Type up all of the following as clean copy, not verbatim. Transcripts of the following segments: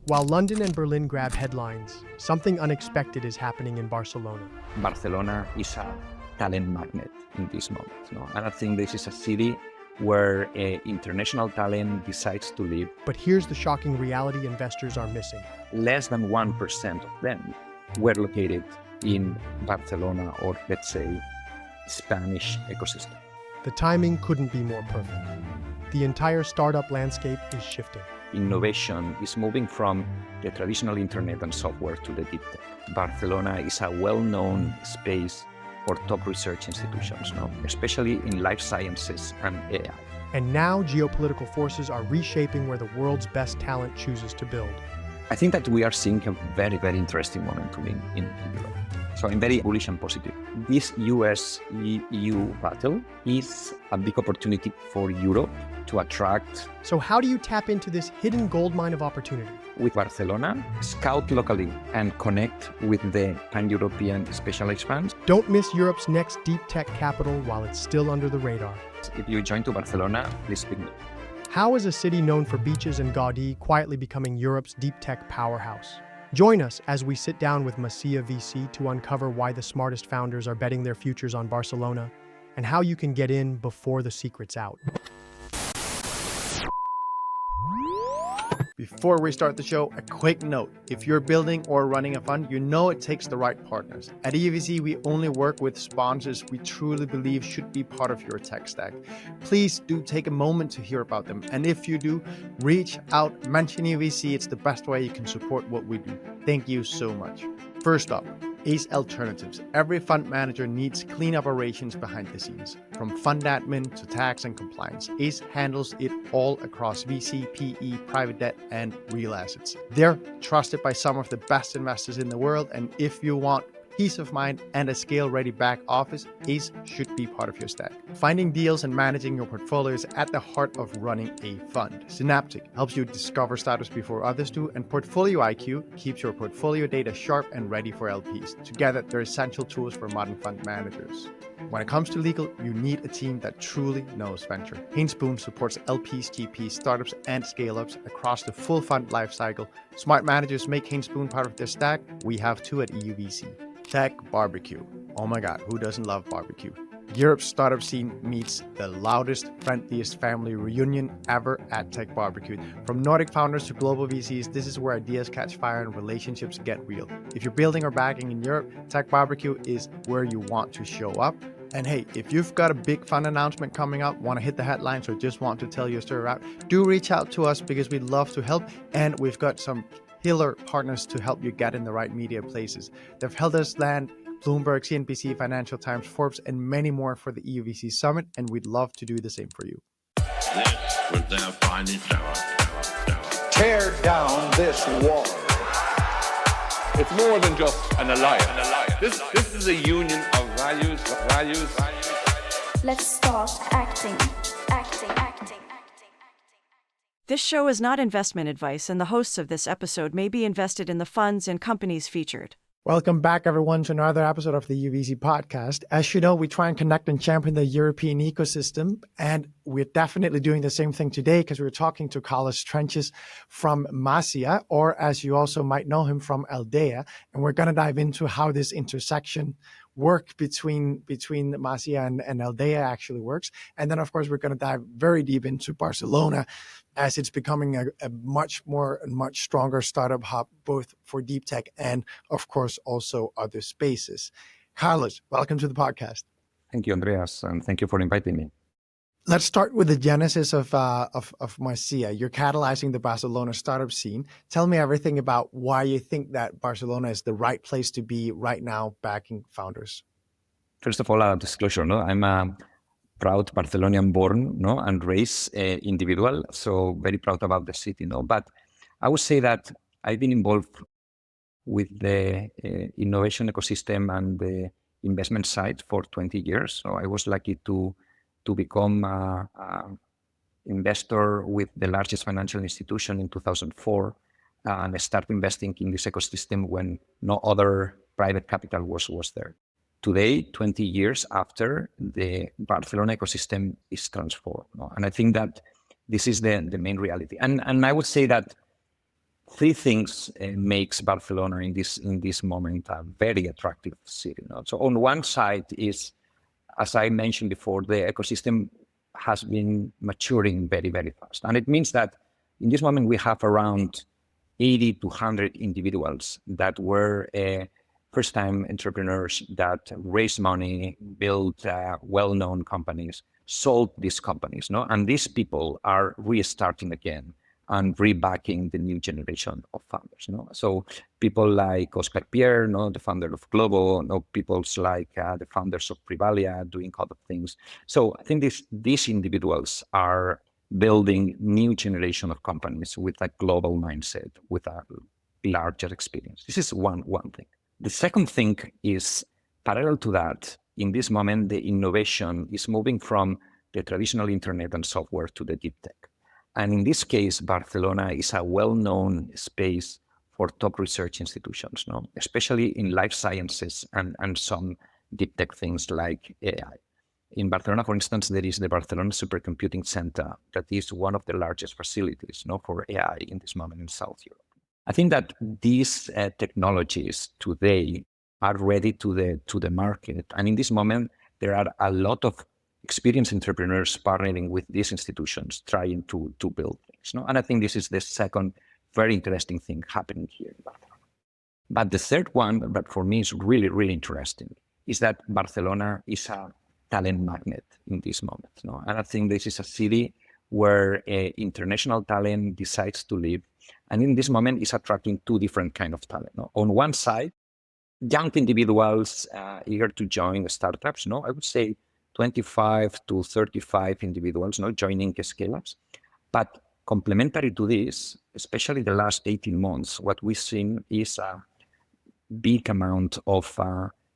While London and Berlin grab headlines, something unexpected is happening in Barcelona. Barcelona is a talent magnet in this moment, no? And I think this is a city where international talent decides to live. But here's the shocking reality investors are missing. Less than 1% of them were located in Barcelona or, let's say, Spanish ecosystem. The timing couldn't be more perfect. The entire startup landscape is shifting. Innovation is moving from the traditional internet and software to the deep tech. Barcelona is a well-known space for top research institutions, no? Especially in life sciences and AI. And now geopolitical forces are reshaping where the world's best talent chooses to build. I think that we are seeing a very, very interesting momentum in Europe. So I'm very bullish and positive. This US-EU battle is a big opportunity for Europe to attract. So how do you tap into this hidden goldmine of opportunity? With Barcelona, scout locally and connect with the pan-European specialized funds. Don't miss Europe's next deep tech capital while it's still under the radar. If you join to Barcelona, please speak me. How is a city known for beaches and Gaudi quietly becoming Europe's deep tech powerhouse? Join us as we sit down with EUVC to uncover why the smartest founders are betting their futures on Barcelona and how you can get in before the secret's out. Before we start the show, a quick note. If you're building or running a fund, you know it takes the right partners. At EUVC, we only work with sponsors we truly believe should be part of your tech stack. Please do take a moment to hear about them. And if you do, reach out, mention EUVC. It's the best way you can support what we do. Thank you so much. First up, Ace Alternatives. Every fund manager needs clean operations behind the scenes. From fund admin to tax and compliance, Ace handles it all across VC, PE, private debt, and real assets. They're trusted by some of the best investors in the world, and if you want peace of mind and a scale-ready back office, Ace should be part of your stack. Finding deals and managing your portfolio is at the heart of running a fund. Synaptic helps you discover startups before others do, and Portfolio IQ keeps your portfolio data sharp and ready for LPs. Together, they're essential tools for modern fund managers. When it comes to legal, you need a team that truly knows venture. Haynes Boone supports LPs, GPs, startups, and scale-ups across the full fund lifecycle. Smart managers make Haynes Boone part of their stack. We have two at EUVC. Tech Barbecue. Oh my God, who doesn't love barbecue? Europe's startup scene meets the loudest, friendliest family reunion ever at Tech Barbecue. From Nordic founders to global VCs, this is where ideas catch fire and relationships get real. If you're building or backing in Europe, Tech Barbecue is where you want to show up. And hey, if you've got a big fun announcement coming up, want to hit the headlines, or just want to tell your story out, do reach out to us because we'd love to help. And we've got some killer partners to help you get in the right media places. They've helped us land Bloomberg, CNBC, Financial Times, Forbes, and many more for the EUVC Summit, and we'd love to do the same for you. This was their finest hour. Tear down this wall. It's more than just an alliance. This is a union of values. Let's start acting. This show is not investment advice, and the hosts of this episode may be invested in the funds and companies featured. Welcome back, everyone, to another episode of the EUVC podcast. As you know, we try and connect and champion the European ecosystem, and we're definitely doing the same thing today because we're talking to Carlos Trenches from Masia, or as you also might know him from Aldea, and we're going to dive into how this intersection work between Masia and Aldea actually works. And then, of course, we're going to dive very deep into Barcelona as it's becoming a much stronger startup hub, both for deep tech and, of course, also other spaces. Carlos, welcome to the podcast. Thank you, Andreas, and thank you for inviting me. Let's start with the genesis of Masia. You're catalyzing the Barcelona startup scene. Tell me everything about why you think that Barcelona is the right place to be right now backing founders. First of all, a disclosure, no? I'm a proud Barcelonian born, no, and raised individual, so very proud about the city, no. But I would say that I've been involved with the innovation ecosystem and the investment side for 20 years. So I was lucky to become an investor with the largest financial institution in 2004 and start investing in this ecosystem when no other private capital was there. Today, 20 years after, the Barcelona ecosystem is transformed. No? And I think that this is the main reality. And I would say that three things makes Barcelona in this moment a very attractive city. So on one side is, as I mentioned before, the ecosystem has been maturing very, very fast. And it means that in this moment, we have around 80 to 100 individuals that were first-time entrepreneurs that raised money, built well-known companies, sold these companies, and these people are restarting again and rebacking the new generation of founders. So people like Oscar Pierre, the founder of Glovo, people like the founders of Preval doing other things. So I think these individuals are building new generation of companies with a global mindset, with a larger experience. This is one thing. The second thing is, parallel to that, in this moment, the innovation is moving from the traditional internet and software to the deep tech. And in this case, Barcelona is a well-known space for top research institutions, especially in life sciences and some deep tech things like AI. In Barcelona, for instance, there is the Barcelona Supercomputing Center that is one of the largest facilities for AI in this moment in South Europe. I think that these technologies today are ready to the market. And in this moment, there are a lot of experienced entrepreneurs partnering with these institutions, trying to build things. And I think this is the second very interesting thing happening here in Barcelona. But the third one that for me is really, really interesting is that Barcelona is a talent magnet in this moment. And I think this is a city where international talent decides to live. And in this moment, it's attracting two different kinds of talent. On one side, young individuals eager to join startups. I would say 25 to 35 individuals joining scale-ups. But complementary to this, especially the last 18 months, what we've seen is a big amount of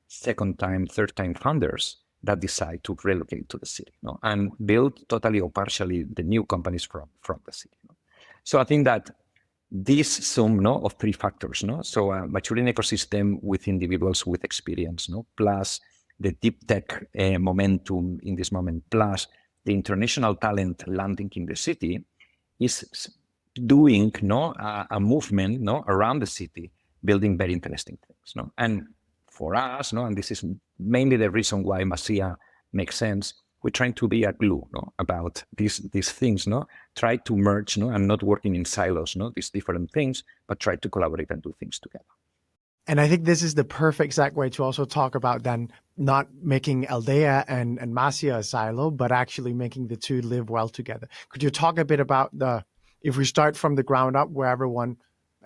second-time, third-time founders that decide to relocate to the city and build totally or partially the new companies from the city. So I think that this sum of three factors, so a maturing ecosystem with individuals with experience, plus the deep tech momentum in this moment, plus the international talent landing in the city, is doing a movement around the city, building very interesting things. And for us, and this is mainly the reason why Masia makes sense, we're trying to be a glue about these things, try to merge and not working in silos, these different things, but try to collaborate and do things together. And I think this is the perfect segue to also talk about then not making Aldea and Masia a silo, but actually making the two live well together. Could you talk a bit about if we start from the ground up, where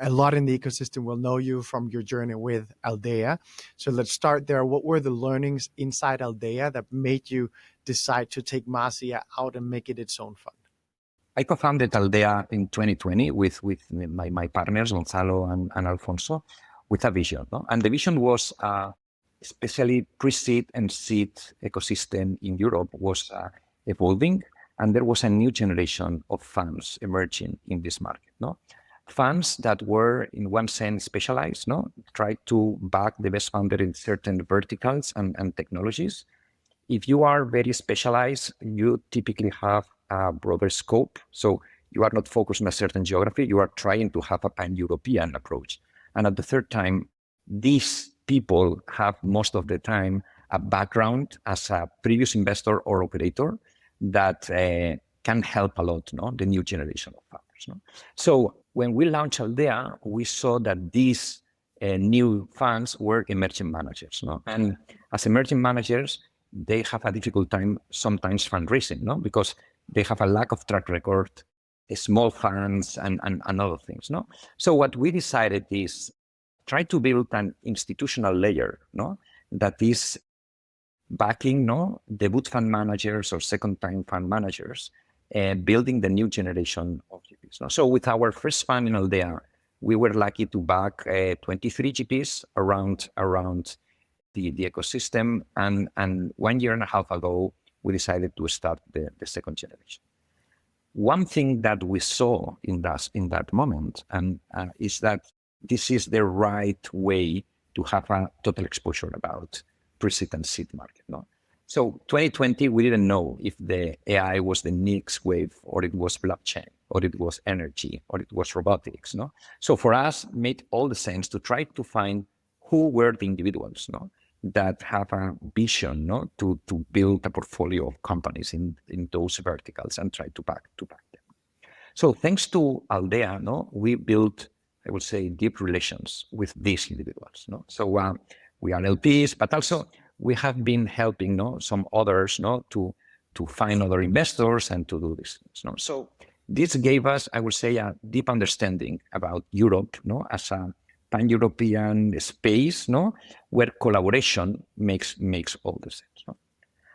a lot in the ecosystem will know you from your journey with Aldea. So let's start there. What were the learnings inside Aldea that made you decide to take Masia out and make it its own fund? I co-founded Aldea in 2020 with my partners, Gonzalo and Alfonso, with a vision. And the vision was especially pre-seed and seed ecosystem in Europe was evolving, and there was a new generation of funds emerging in this market. Funds that were, in one sense, specialized, try to back the best founder in certain verticals and technologies. If you are very specialized, you typically have a broader scope. So you are not focused on a certain geography. You are trying to have a pan-European approach. And at the third time, these people have most of the time a background as a previous investor or operator that can help a lot, the new generation of founders. So when we launched Aldea, we saw that these new funds were emerging managers. And as emerging managers, they have a difficult time sometimes fundraising, because they have a lack of track record, small funds, and other things. So what we decided is try to build an institutional layer that is backing debut fund managers or second-time fund managers, building the new generation of GPs. So with our first fund in Aldea, we were lucky to back 23 GPs around the ecosystem. And 1 year and a half ago, we decided to start the second generation. One thing that we saw in that moment is that this is the right way to have a total exposure about pre-seed and seed market. So 2020, we didn't know if the AI was the next wave, or it was blockchain, or it was energy, or it was robotics. No, so for us, it made all the sense to try to find who were the individuals, no, that have a vision, no, to build a portfolio of companies in those verticals and try to back them. So thanks to Aldea, no, we built, I would say, deep relations with these individuals. No, so we are LPs, but also we have been helping, no, some others, no, to find other investors and to do these things. No, so this gave us, I would say, a deep understanding about Europe, no, as a pan-European space, no, where collaboration makes all the sense. No?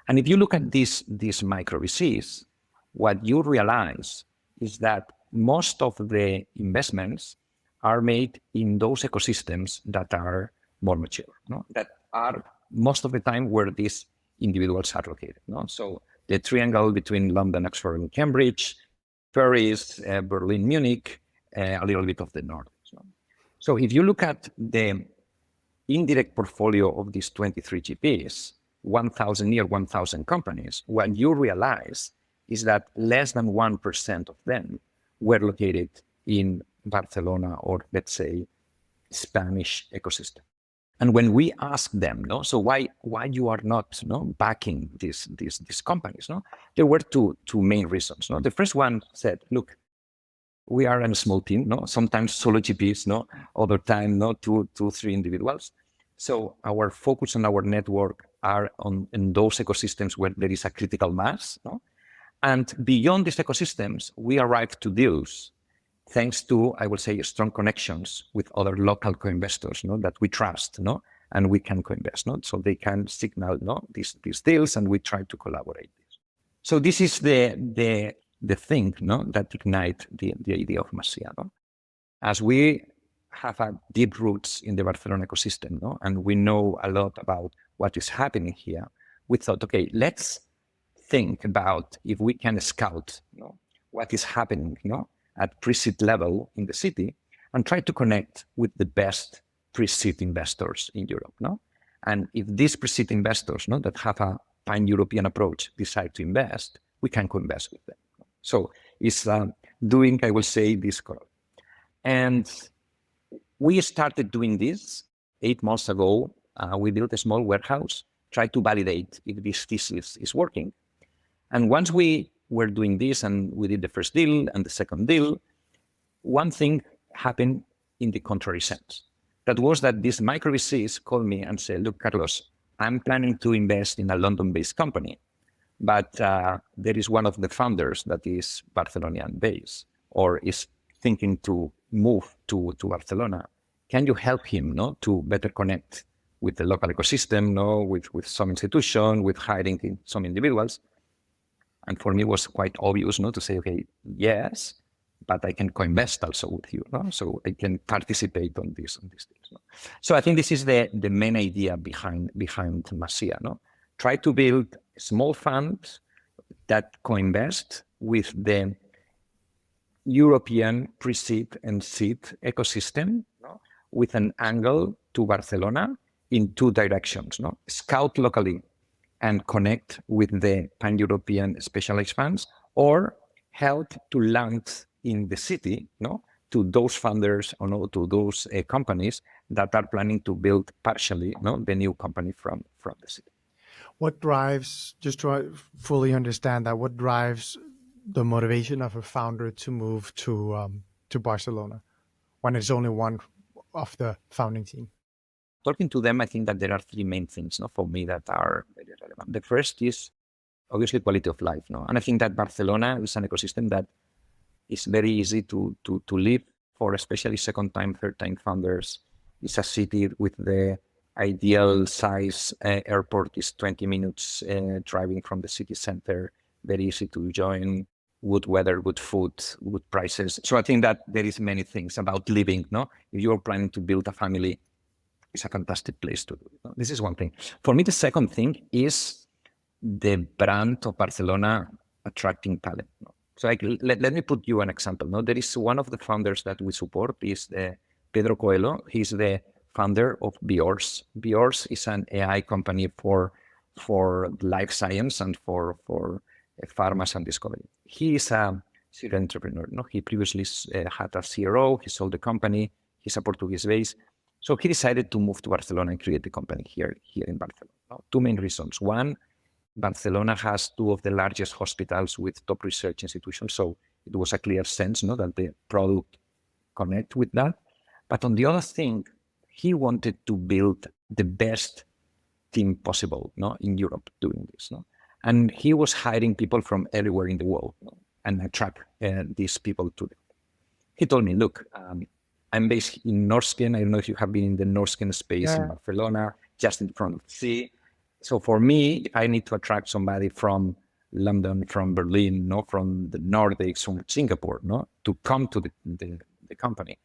And if you look at these micro VCs, what you realize is that most of the investments are made in those ecosystems that are more mature, no? That are most of the time where these individuals are located. No? So the triangle between London, Oxford, and Cambridge, Paris, Berlin, Munich, a little bit of the North. So if you look at the indirect portfolio of these 23 GPs, near 1,000 companies, what you realize is that less than 1% of them were located in Barcelona or, let's say, Spanish ecosystem. And when we ask them, no, so why you are not, no, backing these companies, no, there were two main reasons. No, the first one said, look, we are a small team, no, sometimes solo GPs, no, other time, no, two, three individuals. So our focus on our network are in those ecosystems where there is a critical mass, no, and beyond these ecosystems, we arrive to deals thanks to, I would say, strong connections with other local co-investors, no, that we trust, no, and we can co-invest, no, so they can signal, no, these deals, and we try to collaborate. So this is the thing, no, that ignite the idea of Masia, no? As we have a deep roots in the Barcelona ecosystem, no, and we know a lot about what is happening here, we thought, okay, let's think about if we can scout, you know, what is happening, you know, at pre-seed level in the city, and try to connect with the best pre-seed investors in Europe, no? And if these pre-seed investors, no, that have a pan-European approach decide to invest, we can co-invest with them. So it's doing, I will say, this correct. And we started doing this 8 months ago. We built a small warehouse, tried to validate if this thesis is working. And once we were doing this and we did the first deal and the second deal, one thing happened in the contrary sense. That was that these micro VCs called me and said, look, Carlos, I'm planning to invest in a London-based company, but there is one of the founders that is Barcelonian-based or is thinking to move to Barcelona. Can you help him, no, to better connect with the local ecosystem, no, with some institution, with hiring some individuals? And for me, it was quite obvious, no, to say, okay, yes, but I can co-invest also with you, no? So I can participate on these things. No? So I think this is the main idea behind Masia, no? Try to build small funds that co-invest with the European pre-seed and seed ecosystem, no? With an angle to Barcelona in 2 directions, no? Scout locally and connect with the pan-European specialized funds, or help to land in the city, no, to those funders or no, to those companies that are planning to build partially, no, the new company from the city. What drives, just to fully understand that, what drives the motivation of a founder to move to Barcelona when it's only one of the founding team? Talking to them, I think that there are 3 main things, no, for me that are very relevant. The first is obviously quality of life, no, and I think that Barcelona is an ecosystem that is very easy to live for, especially second-time, third-time founders. It's a city with the ideal size airport is 20 minutes driving from the city center. Very easy to join. Good weather, good food, good prices. So I think that there is many things about living. No, if you're planning to build a family, it's a fantastic place to do it. No? This is one thing. For me, the second thing is the brand of Barcelona attracting talent. No? So let me put you an example. No, there is one of the founders that we support is Pedro Coelho. He's the founder of Biors. Biors is an AI company for for life science and for pharma and discovery. He is a serial entrepreneur. No, he previously had a CRO. He sold the company. He's a Portuguese base. So he decided to move to Barcelona and create the company here in Barcelona. No? Two main reasons. One, Barcelona has two of the largest hospitals with top research institutions. So it was a clear sense, no, that the product connect with that. But on the other thing, he wanted to build the best team possible, no, in Europe doing this, no, and he was hiring people from everywhere in the world, no, and attract these people to them. He told me, look, I'm based in Norsken. I don't know if you have been in the Norsken space in Barcelona, just in front of the sea. So for me, if I need to attract somebody from London, from Berlin, no, from the Nordics, from Singapore, no, to come to the company,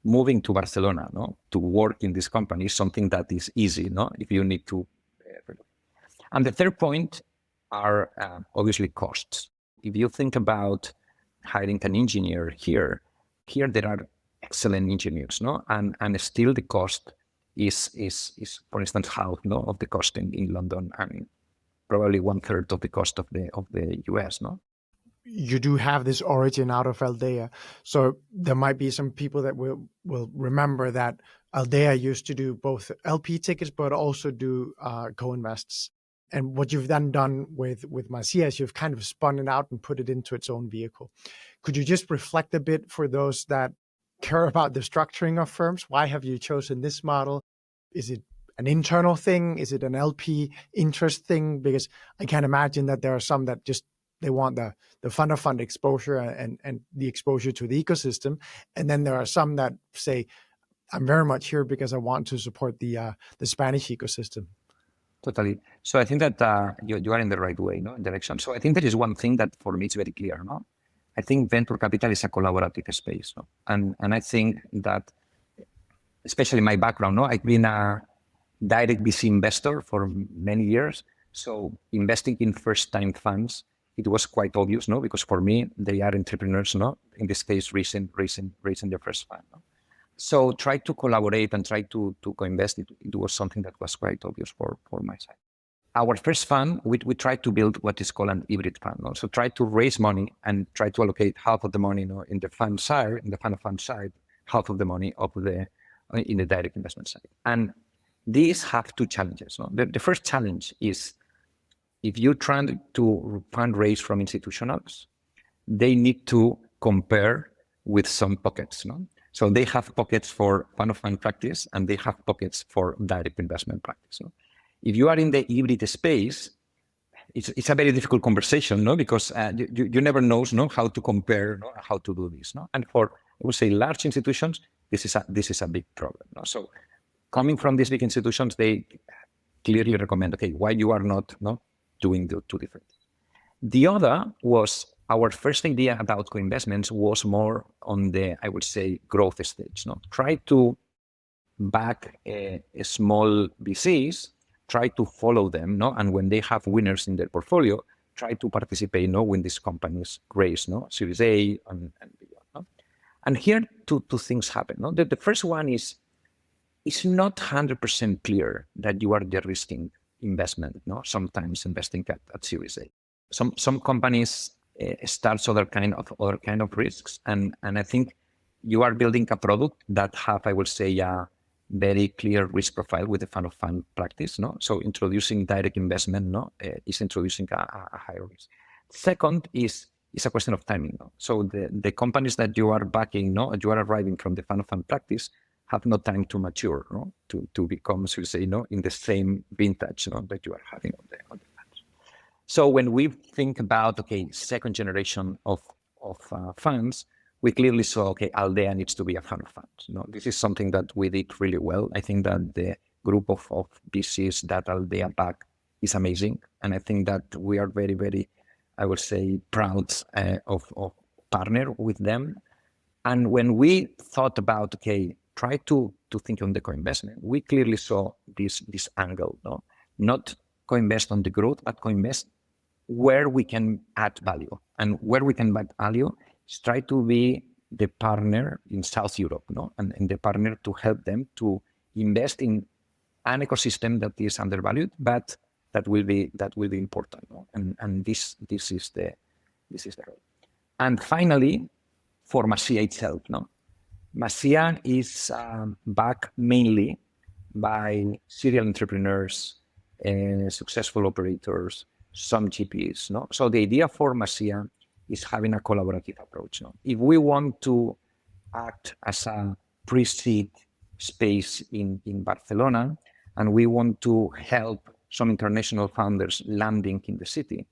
moving to Barcelona, no, to work in this company is something that is easy, no, if you need to. And the third point are obviously costs. If you think about hiring an engineer here there are excellent engineers, no, and still the cost is for instance half, no, of the cost in London, and probably 1/3 of the cost of the US, no. You do have this origin out of Aldea. So there might be some people that will remember that Aldea used to do both LP tickets, but also do co-invests. And what you've then done with Marcia is you've kind of spun it out and put it into its own vehicle. Could you just reflect a bit for those that care about the structuring of firms? Why have you chosen this model? Is it an internal thing? Is it an LP interest thing? Because I can imagine that there are some that just they want the fund of fund exposure and the exposure to the ecosystem. And then there are some that say, I'm very much here because I want to support the Spanish ecosystem. Totally. So I think that you are in the right way, no, direction. So I think there is one thing that for me is very clear, no. I think venture capital is a collaborative space, no? And I think that, especially my background, no, I've been a direct VC investor for many years. So investing in first-time funds, it was quite obvious, no, because for me they are entrepreneurs, no, in this case raising their first fund, no? So try to collaborate and try to co-invest. It was something that was quite obvious for my side. Our first fund, we tried to build what is called an hybrid fund. No? So try to raise money and try to allocate half of the money, no, in the fund side, in the fund of fund side, half of the money in the direct investment side. And these have two challenges. No? The first challenge is if you try to fundraise from institutionals, they need to compare with some pockets. No? So they have pockets for fund of fund practice and they have pockets for direct investment practice. No? If you are in the hybrid space, it's a very difficult conversation, no? Because you never know, no, how to compare, no, how to do this. No? And for, I would say, large institutions, this is a big problem. No? So coming from these big institutions, they clearly recommend, okay, why you are not doing the two different things. The other was our first idea about co-investments was more on the, I would say, growth stage. No? Try to back a small VCs, try to follow them, no? And when they have winners in their portfolio, try to participate, no, when these companies raise, no, Series A and beyond. No? And here two things happen. No? The first one is it's not 100% clear that you are de-risking investment. No, sometimes investing at Series A. Some companies starts other kind of risks, and I think you are building a product that have, I would say, a very clear risk profile with the fund of fund practice. No, so introducing direct investment, no, is introducing a higher risk. Second is a question of timing. No? So the companies that you are backing, no, you are arriving from the fund of fund practice have no time to mature, no, to become, so to say, no, in the same vintage, no, that you are having on the funds. So when we think about, okay, second generation of funds, we clearly saw, okay, Aldea needs to be a fund of funds. You know, this is something that we did really well. I think that the group of VCs that Aldea back is amazing. And I think that we are very, very, I would say, proud of partner with them. And when we thought about, okay, try to think on the co-investment, we clearly saw this angle, no? Not co-invest on the growth, but co-invest where we can add value. And where we can add value is try to be the partner in South Europe, no? And the partner to help them to invest in an ecosystem that is undervalued, but that will be important, no? And this is the role. And finally, for Masia itself, no? Masia is backed mainly by serial entrepreneurs, successful operators, some GPs, no? So the idea for Masia is having a collaborative approach, no? If we want to act as a pre-seed space in Barcelona, and we want to help some international founders landing in the city,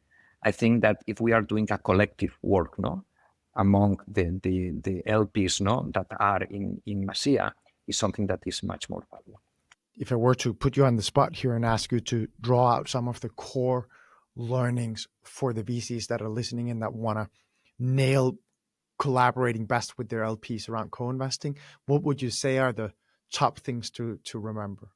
I think that if we are doing a collective work, no, among the LPs, no, that are in Masia, is something that is much more valuable. If I were to put you on the spot here and ask you to draw out some of the core learnings for the VCs that are listening in that want to nail collaborating best with their LPs around co-investing, what would you say are the top things to remember?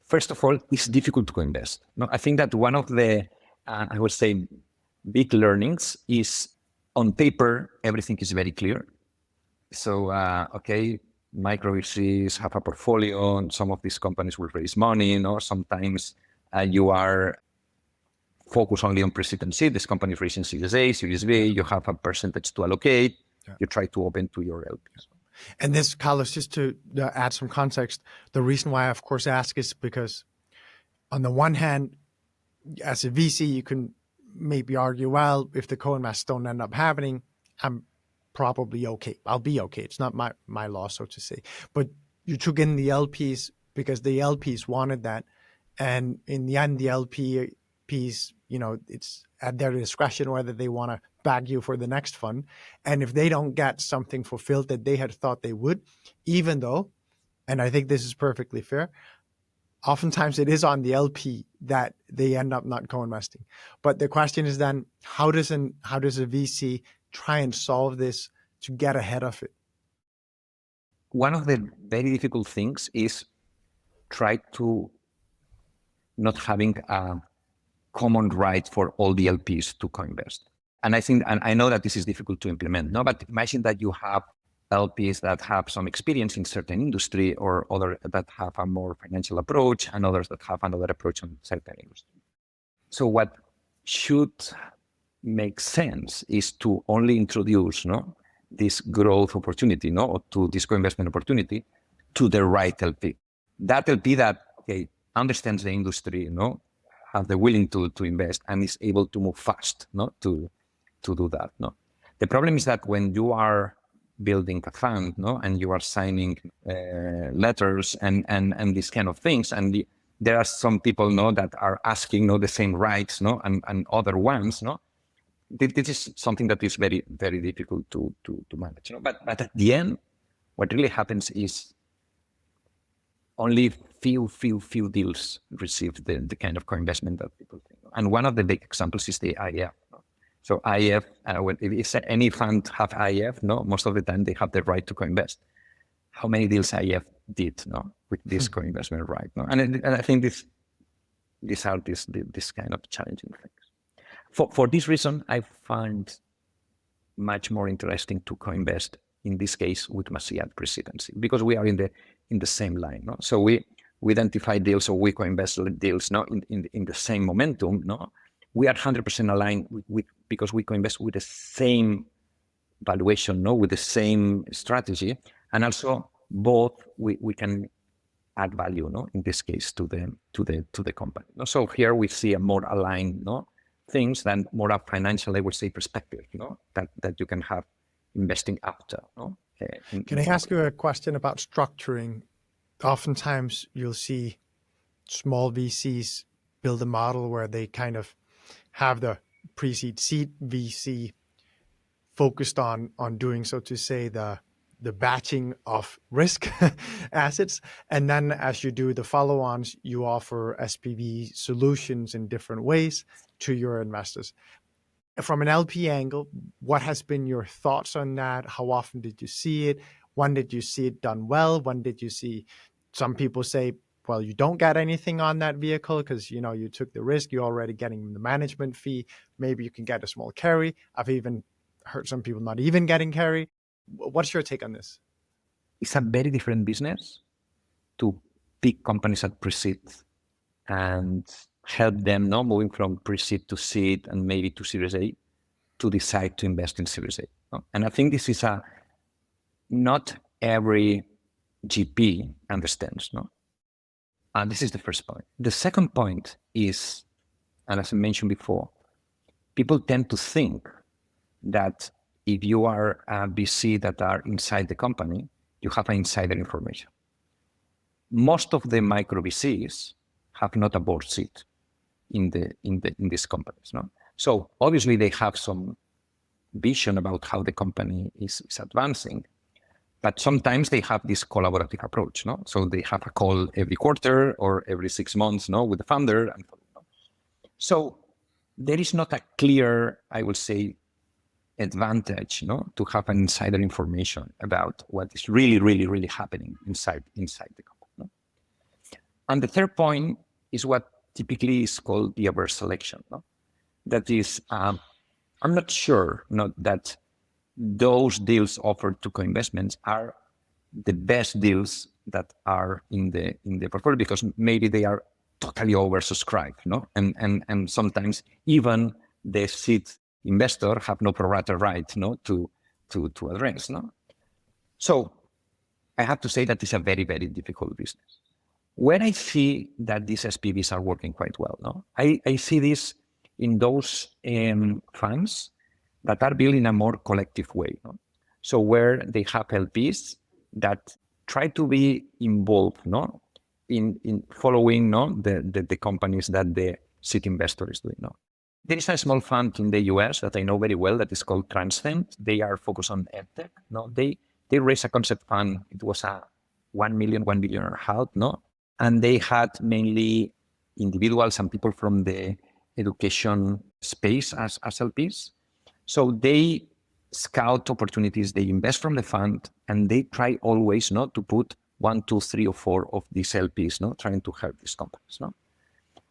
First of all, it's difficult to co-invest. No, I think that one of the, I would say, big learnings is on paper, everything is very clear. So, okay, micro VCs have a portfolio, and some of these companies will raise money. No, sometimes you are focused only on pre-seed and seed. This company is raising Series A, Series B. You have a percentage to allocate. Yeah. You try to open to your LPs. And this, Carlos, just to add some context, the reason why I, of course, ask is because on the one hand, as a VC, you can maybe argue, well, if the co-invests don't end up happening, I'm probably okay. I'll be okay. It's not my loss, so to say. But you took in the LPs because the LPs wanted that. And in the end, the LPs, you know, it's at their discretion whether they want to back you for the next fund. And if they don't get something fulfilled that they had thought they would, even though, and I think this is perfectly fair, oftentimes it is on the LP that they end up not co-investing. But the question is then, how does a VC try and solve this to get ahead of it? One of the very difficult things is try to not having a common right for all the LPs to co-invest. And I think, and I know that this is difficult to implement, no, but imagine that you have LPs that have some experience in certain industry, or other that have a more financial approach, and others that have another approach on certain industry. So what should make sense is to only introduce, no, this growth opportunity, no, or to this co-investment opportunity to the right LP. That LP that, okay, understands the industry, no, have the willing to invest and is able to move fast, no, to do that, no. The problem is that when you are building a fund, no, and you are signing letters and these kind of things, and there are some people, no, that are asking, no, the same rights, no, and other ones, no. This is something that is very, very difficult to manage, you know? But at the end, what really happens is only few deals receive the kind of co-investment that people think. And one of the big examples is the IEF. No? So IEF, if any fund have IEF, no, most of the time they have the right to co-invest. How many deals IEF did, no, with this co-investment right? No? And I think these are this kind of challenging things. For this reason, I find much more interesting to co-invest in this case with Masia presidency, because we are in the same line. No? So we identify deals, or we co-invest deals, no, in the same momentum. No, we are 100% aligned with because we co-invest with the same valuation, no, with the same strategy, and also both we can add value, no, in this case to the company. No? So here we see a more aligned, no, things than more a financial, I would say, perspective, you know, that you can have investing after. No? Can I ask you a question about structuring? Oftentimes you'll see small VCs build a model where they kind of have the pre-seed seed VC focused on doing, so to say, the batching of risk assets. And then as you do the follow-ons, you offer SPV solutions in different ways to your investors. From an LP angle, what has been your thoughts on that? How often did you see it? When did you see it done well? When did you see some people say, well, you don't get anything on that vehicle because, you know, you took the risk, you're already getting the management fee. Maybe you can get a small carry. I've even heard some people not even getting carry. What's your take on this? It's a very different business to pick companies at pre-seed and help them, no, moving from pre-seed to seed and maybe to Series A, to decide to invest in Series A. No? And I think this is not every GP understands, no? And this is the first point. The second point is, and as I mentioned before, people tend to think that if you are a VC that are inside the company, you have insider information. Most of the micro VCs have not a board seat in these companies, no? So obviously they have some vision about how the company is advancing, but sometimes they have this collaborative approach, no? So they have a call every quarter or every 6 months, no, with the founder. So there is not a clear, I would say, advantage, no, to have an insider information about what is really happening inside the company. No? And the third point is what typically is called the adverse selection. No? That is, I'm not sure that those deals offered to co-investments are the best deals that are in the portfolio, because maybe they are totally oversubscribed, no? And sometimes even the seed investor have no pro rata right, no, to address, no? So I have to say that it's a very difficult business. Where I see that these SPVs are working quite well, no? I see this in those funds that are built in a more collective way, no? So where they have LPs that try to be involved, no, in following, no, the companies that the seed investor is doing, no. There is a small fund in the US that I know very well that is called Transcend. They are focused on EdTech. No, they raised a concept fund. It was a 1 million and a half, no, and they had mainly individuals and people from the education space as LPs. So they scout opportunities, they invest from the fund, and they try always not to put 1, 2, 3, or 4 of these LPs, no, trying to help these companies, no.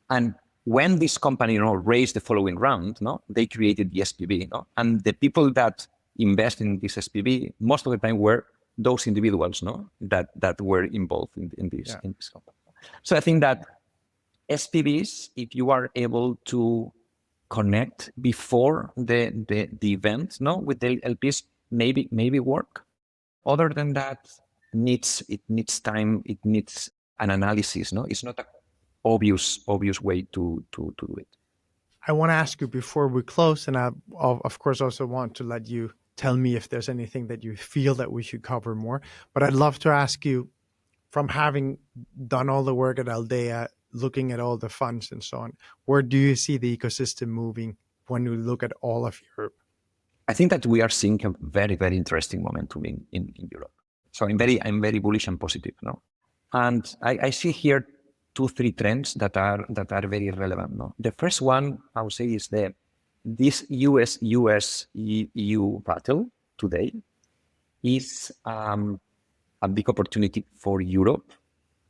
And when this company, raised the following round, no, they created the SPV, no, and the people that invest in this SPV most of the time were those individuals, no, that were involved in this company. So I think that SPVs, if you are able to connect before the event, no, with the LPs, maybe work. Other than that, it needs time. It needs an analysis. No, it's not an obvious way to do it. I want to ask you before we close, and I of course also want to let you tell me if there's anything that you feel that we should cover more. But I'd love to ask you, from having done all the work at Aldea, looking at all the funds and so on, where do you see the ecosystem moving when you look at all of Europe? I think that we are seeing a very interesting momentum in Europe. So I'm very bullish and positive, no? And I see here 2-3 trends that are very relevant, no? The first one I would say is this US-EU battle today is a big opportunity for Europe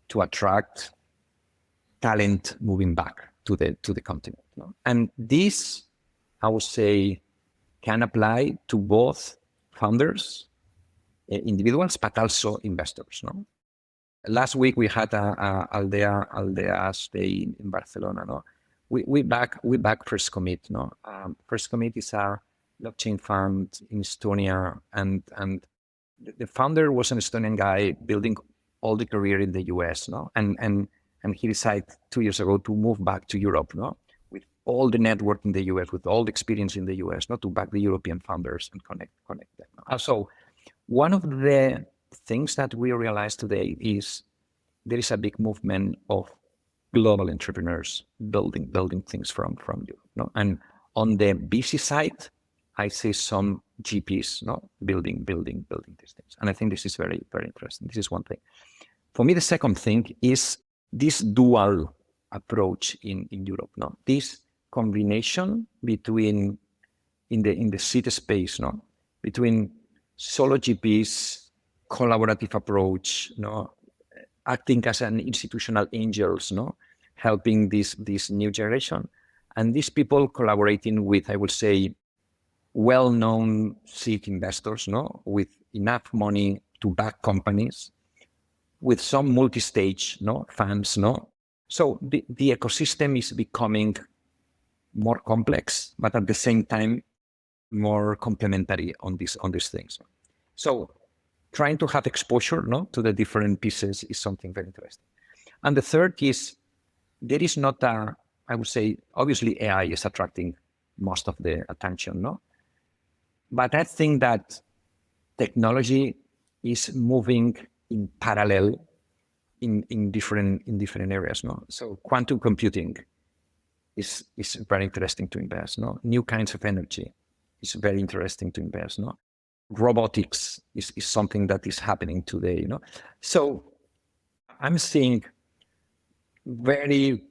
to attract talent moving back to the continent, no? And this, I would say, can apply to both founders, individuals, but also investors, no? Last week we had a Aldea's Day in Barcelona, no? We back First Commit, no? First Commit is a blockchain fund in Estonia, and the founder was an Estonian guy building all the career in the US, no? And he decided 2 years ago to move back to Europe, no? With all the network in the US, with all the experience in the US, not to back the European founders and connect them. No? So one of the things that we realize today is there is a big movement of global entrepreneurs building things from Europe, no? And on the VC side, I see some GPs, no, building these things, and I think this is very interesting. This is one thing. For me, the second thing is this dual approach in Europe, no? This combination between in the seed space, no, between solo GPs, collaborative approach, no, acting as an institutional angels, no, helping this new generation, and these people collaborating with, I would say, well-known seed investors, no, with enough money to back companies, with some multi-stage, no, funds, no, So the ecosystem is becoming more complex, but at the same time, more complementary on these things. So trying to have exposure, no, to the different pieces is something very interesting. And the third is, there is not a, I would say, obviously AI is attracting most of the attention, no? But I think that technology is moving in parallel in different areas, no? So quantum computing is very interesting to invest, no? New kinds of energy is very interesting to invest, no? Robotics is something that is happening today, you know? So I'm seeing very,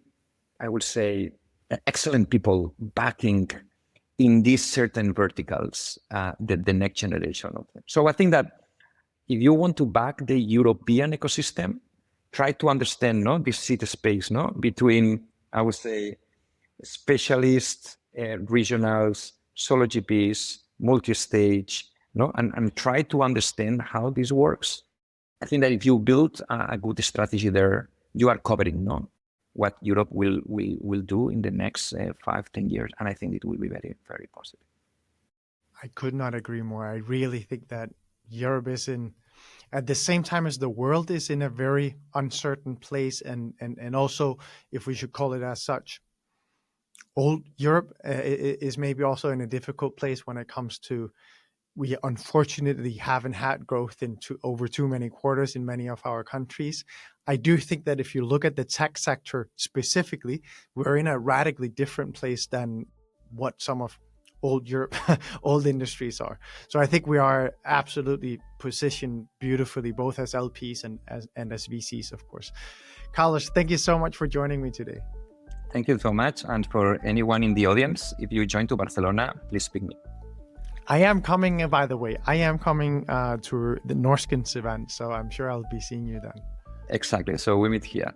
I would say, excellent people backing in these certain verticals, the next generation of them. So I think that if you want to back the European ecosystem, try to understand, no, this city space, no, between, I would say, specialists, regionals, solo GPs, multi-stage, no, and try to understand how this works. I think that if you build a good strategy there, you are covering, no, what Europe will do in the next 5-10 years, and I think it will be very, very positive. I could not agree more. I really think that Europe is in, at the same time as the world is in a very uncertain place, and also, if we should call it as such, old Europe is maybe also in a difficult place when it comes to, we unfortunately haven't had growth in over too many quarters in many of our countries. I do think that if you look at the tech sector specifically, we're in a radically different place than what some of old Europe, old industries are. So I think we are absolutely positioned beautifully, both as LPs and as VCs, of course. Carlos, thank you so much for joining me today. Thank you so much. And for anyone in the audience, if you join to Barcelona, please pick me. I am coming, by the way, to the Norskens event, so I'm sure I'll be seeing you then. Exactly. So we meet here.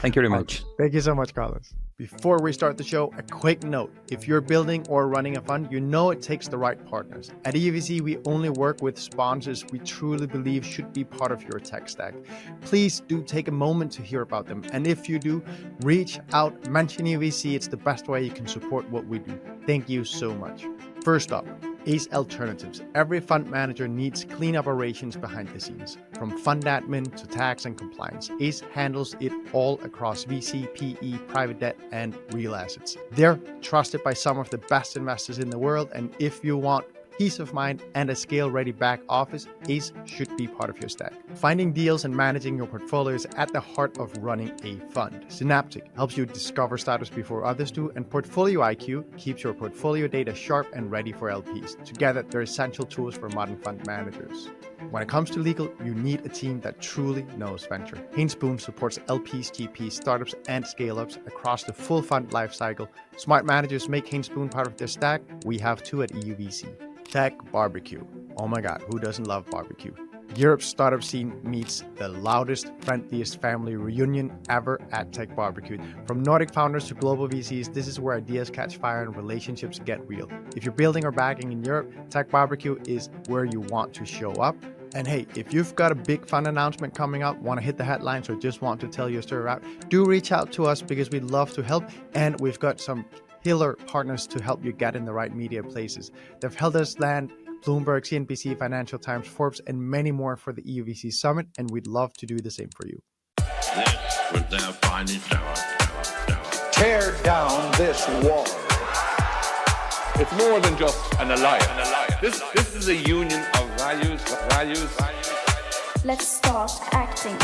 Thank you very much. Thank you so much, Carlos. Before we start the show, a quick note. If you're building or running a fund, you know it takes the right partners. At EUVC, we only work with sponsors we truly believe should be part of your tech stack. Please do take a moment to hear about them. And if you do, reach out, mention EUVC. It's the best way you can support what we do. Thank you so much. First up, Ace Alternatives. Every fund manager needs clean operations behind the scenes. From fund admin to tax and compliance, Ace handles it all across VC, PE, private debt, and real assets. They're trusted by some of the best investors in the world, and if you want peace of mind and a scale-ready back office, Ace should be part of your stack. Finding deals and managing your portfolio is at the heart of running a fund. Synaptic helps you discover startups before others do, and Portfolio IQ keeps your portfolio data sharp and ready for LPs. Together, they're essential tools for modern fund managers. When it comes to legal, you need a team that truly knows venture. Haynes Boone supports LPs, GPs, startups, and scale-ups across the full fund lifecycle. Smart managers make Haynes Boone part of their stack. We have two at EUVC. Tech Barbecue. Oh my God, who doesn't love barbecue? Europe's startup scene meets the loudest, friendliest family reunion ever at Tech Barbecue. From Nordic founders to global VCs, this is where ideas catch fire and relationships get real. If you're building or backing in Europe, Tech Barbecue is where you want to show up. And hey, if you've got a big fund announcement coming up, want to hit the headlines, or just want to tell your story out, do reach out to us because we'd love to help. And we've got some killer partners to help you get in the right media places. They've helped us land Bloomberg, CNBC, Financial Times, Forbes, and many more for the EUVC Summit, and we'd love to do the same for you. This was their finest hour. Tear down this wall. It's more than just an alliance. This is a union of values. Let's start acting.